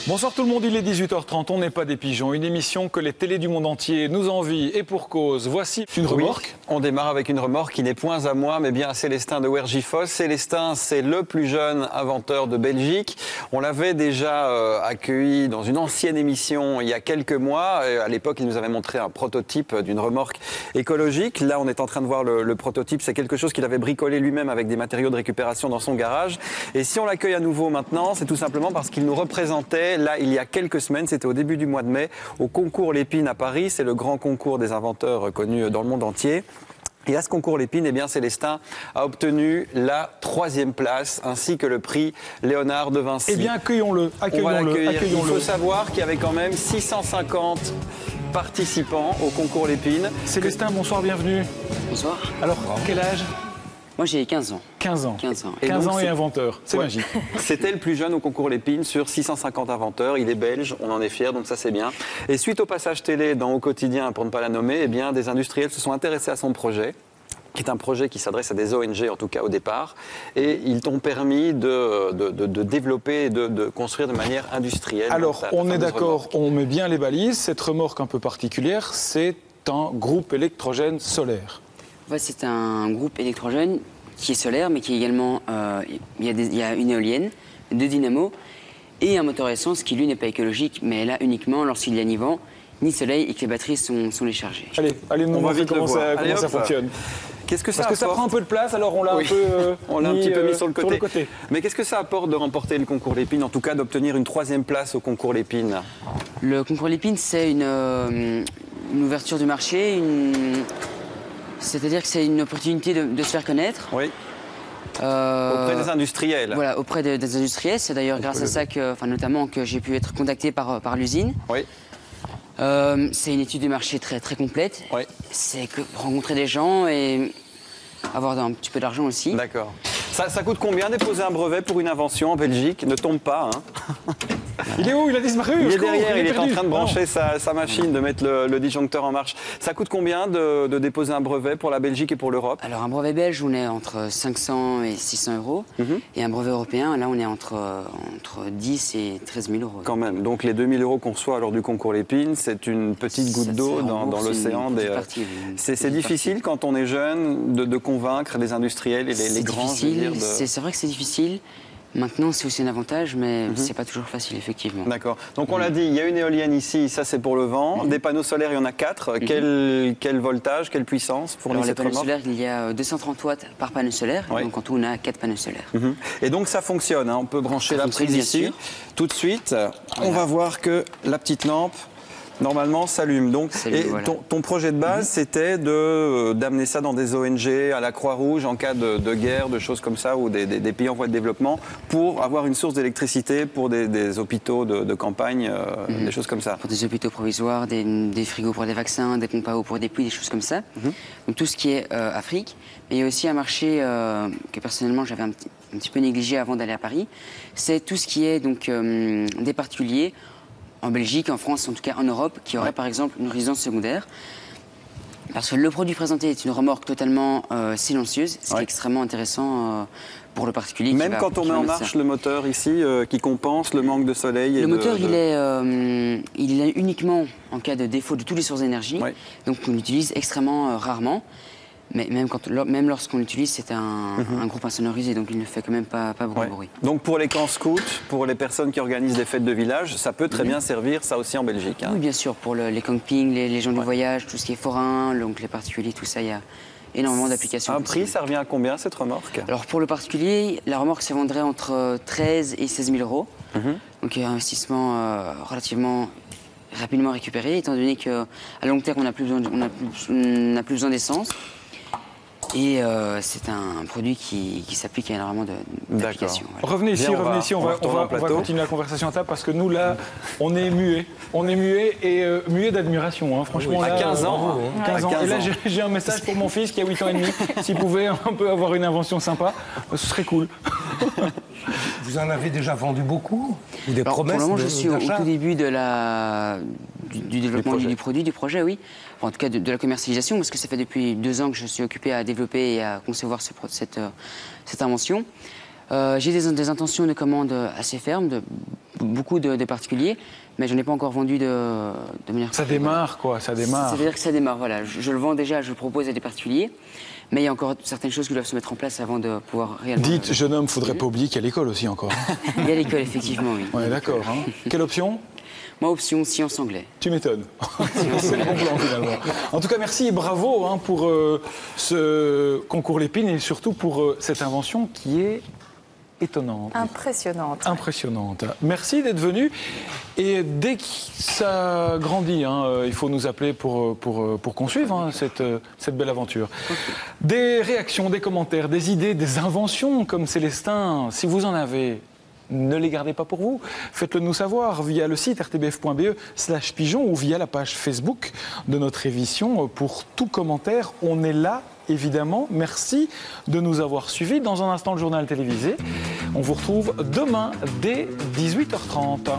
Bonsoir tout le monde, il est 18h30, on n'est pas des pigeons, une émission que les télés du monde entier nous envient et pour cause. Voici une remorque. Oui, on démarre avec une remorque qui n'est point à moi, mais bien à Célestin de Wergifoss. Célestin, c'est le plus jeune inventeur de Belgique. On l'avait déjà accueilli dans une ancienne émission il y a quelques mois. À l'époque, il nous avait montré un prototype d'une remorque écologique. Là, on est en train de voir le prototype. C'est quelque chose qu'il avait bricolé lui-même avec des matériaux de récupération dans son garage. Et si on l'accueille à nouveau maintenant, c'est tout simplement parce qu'il nous représentait là, il y a quelques semaines, c'était au début du mois de mai, au concours Lépine à Paris. C'est le grand concours des inventeurs connus dans le monde entier. Et à ce concours Lépine, eh bien, Célestin a obtenu la 3e place, ainsi que le prix Léonard de Vinci. Eh bien, accueillons-le, accueillons-le. Il faut savoir qu'il y avait quand même 650 participants au concours Lépine. Célestin, bonsoir, bienvenue. Bonsoir. Alors, quel âge ? Moi, j'ai 15 ans. 15 ans. 15 ans. 15 ans et inventeur, c'est magique. C'était le plus jeune au concours Lépine sur 650 inventeurs. Il est belge, on en est fiers, donc ça c'est bien. Et suite au passage télé dans Au Quotidien, pour ne pas la nommer, eh bien, des industriels se sont intéressés à son projet, qui est un projet qui s'adresse à des ONG, en tout cas au départ, et ils t'ont permis de développer et de construire de manière industrielle. Alors, on est d'accord, on met bien les balises. Cette remorque un peu particulière, c'est un groupe électrogène solaire. Ouais, c'est un groupe électrogène qui est solaire, mais qui est également... il y a une éolienne, 2 dynamos et un moteur essence qui, lui, n'est pas écologique, mais est là uniquement lorsqu'il n'y a ni vent, ni soleil et que les batteries sont déchargées. Allez, nous montrer comment ça fonctionne. Qu'est-ce que ça Parce que ça prend un peu de place, alors on l'a un petit peu mis sur le côté. Mais qu'est-ce que ça apporte de remporter le concours Lépine, en tout cas d'obtenir une 3e place au concours Lépine? Le concours Lépine, c'est une ouverture du marché, c'est-à-dire que c'est une opportunité de se faire connaître. Oui. Auprès des industriels. Voilà, auprès des industriels. C'est d'ailleurs grâce à ça notamment que j'ai pu être contacté par l'usine. Oui. C'est une étude de marché très, très complète. Oui. C'est rencontrer des gens et avoir un petit peu d'argent aussi. D'accord. Ça coûte combien déposer un brevet pour une invention en Belgique? Ne tombe pas, hein. Il est où? Il a disparu? Il est derrière, il est en train de brancher sa machine, de mettre le disjoncteur en marche. Ça coûte combien de déposer un brevet pour la Belgique et pour l'Europe? Alors un brevet belge, on est entre 500 et 600 euros. Et un brevet européen, là on est entre 10 et 13 000 euros. Quand même. Donc les 2 000 euros qu'on reçoit lors du concours Lépine, c'est une petite goutte d'eau dans l'océan. C'est difficile quand on est jeune de convaincre les industriels et les grands. C'est vrai que c'est difficile. Maintenant, c'est aussi un avantage, mais c'est pas toujours facile, effectivement. D'accord. Donc on l'a dit, il y a une éolienne ici, ça c'est pour le vent. Des panneaux solaires, il y en a 4. Quel voltage, quelle puissance pour les panneaux solaires, il y a 230 watts par panneau solaire. Oui. Donc en tout, on a 4 panneaux solaires. Et donc ça fonctionne, hein. On peut brancher la prise ici. Tout de suite, on va voir que la petite lampe normalement s'allume. Donc, ton projet de base, c'était d'amener ça dans des ONG, à la Croix-Rouge, en cas de guerre, de choses comme ça, ou des pays en voie de développement, pour avoir une source d'électricité pour des hôpitaux de campagne, des choses comme ça. Pour des hôpitaux provisoires, des frigos pour des vaccins, des pompes à eau pour des pluies, des choses comme ça. Donc tout ce qui est Afrique. Mais il y a aussi un marché que personnellement j'avais un petit peu négligé avant d'aller à Paris. C'est tout ce qui est donc des particuliers en Belgique, en France, en tout cas en Europe, qui aurait par exemple une résidence secondaire. Parce que le produit présenté est une remorque totalement silencieuse, ce qui est extrêmement intéressant pour le particulier. Même quand on met en marche le moteur ici, qui compense le manque de soleil. Le moteur, il est uniquement en cas de défaut de toutes les sources d'énergie, donc on l'utilise extrêmement rarement. Mais même lorsqu'on l'utilise, c'est un groupe insonorisé, donc il ne fait quand même pas beaucoup de bruit. Donc pour les camps scouts, pour les personnes qui organisent des fêtes de village, ça peut très bien servir, ça aussi en Belgique. Hein. Oui, bien sûr, pour les campings, les gens du voyage, tout ce qui est forain, donc les particuliers, tout ça, il y a énormément d'applications. Un prix, ça revient à combien cette remorque? Alors pour le particulier, la remorque se vendrait entre 13 et 16 000 euros. Donc il y a un investissement relativement rapidement récupéré, étant donné qu'à long terme, on n'a plus besoin d'essence. Et c'est un produit qui s'applique à énormément d'applications. Voilà. Revenez ici, on va continuer la conversation à table parce que nous là, on est muet. On est muet et muet d'admiration. Hein. Franchement, à 15 ans. 15 ans. Et là, j'ai un message pour mon fils qui a 8 ans et demi. S'il pouvait un peu avoir une invention sympa, ce serait cool. Vous en avez déjà vendu beaucoup? Ou des promesses? Pour le moment, je suis au tout début du développement du projet, oui. Enfin, en tout cas, de la commercialisation, parce que ça fait depuis 2 ans que je suis occupé à développer et à concevoir cette invention. J'ai des intentions de commande assez fermes, de beaucoup de particuliers, mais je n'en ai pas encore vendu de manière... Ça démarre, quoi, ça démarre. Ça veut dire que ça démarre, voilà. Je le vends déjà, je le propose à des particuliers, mais il y a encore certaines choses qui doivent se mettre en place avant de pouvoir réellement... Dites, jeune homme, faudrait pas oublier qu'il y a l'école aussi encore. Il y a l'école, effectivement, oui. Ouais, d'accord. Hein. Quelle option? Moi, option sciences anglais. Tu m'étonnes. C'est le bon plan, finalement. En tout cas, merci et bravo hein, pour ce concours Lépine et surtout pour cette invention qui est étonnante. Impressionnante. Impressionnante. Merci d'être venu. Et dès que ça grandit, hein, il faut nous appeler pour qu'on suive hein, cette belle aventure. Des réactions, des commentaires, des idées, des inventions comme Célestin, si vous en avez, ne les gardez pas pour vous. Faites-le nous savoir via le site rtbf.be/pigeon ou via la page Facebook de notre émission. Pour tout commentaire, on est là, évidemment. Merci de nous avoir suivis. Dans un instant, le journal télévisé. On vous retrouve demain dès 18h30.